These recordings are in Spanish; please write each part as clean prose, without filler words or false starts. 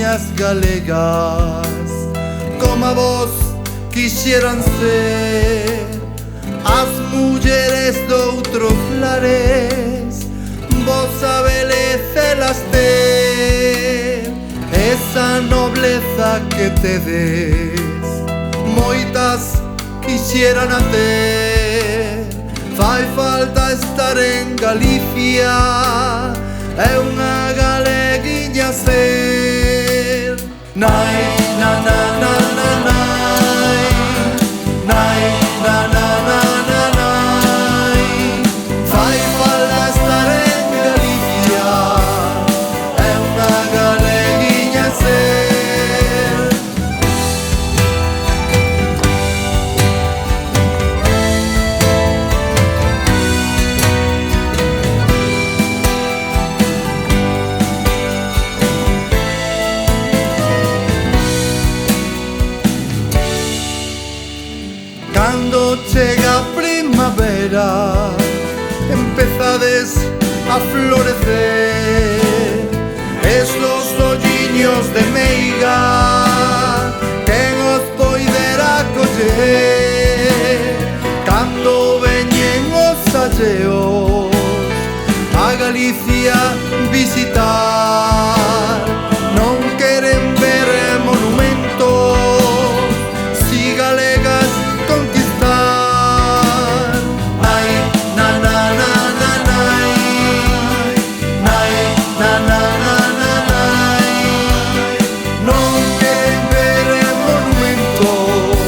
galeguiñas galegas, como a vos quisieran ser as mulleres doutros lares. Vos sabelelas ter, esa nobleza que tedes, moitas quisieran hacer. Fai falta estar en Galicia, é unha galeguiña ser. Nai, na na na na nai, nai, na na na na nai. Fai falta estar en Galicia, é unha galeguiña ser. Cando chega a primavera, empezades a florecer. Es los olliños de meiga, quen os poidera coller. Cando veñen os alleos a Galicia visitar, non queren ver monumentos, si galegas conquistar. Nai, na na na na nai, nai, na na na na nai. Non queren ver monumentos,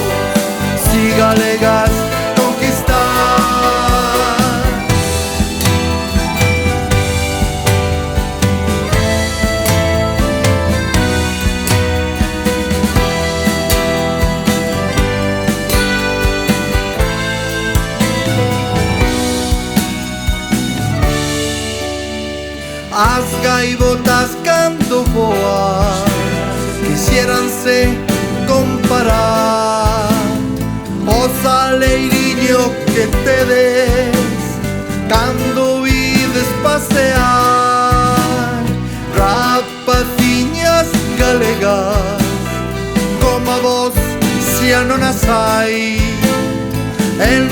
si galegas conquistar. As gaivotas cando voan quisiéranse comparar os aleiriño que tedes cando ides pasear. Rapaciñas galegas, como a vos xa non as hai en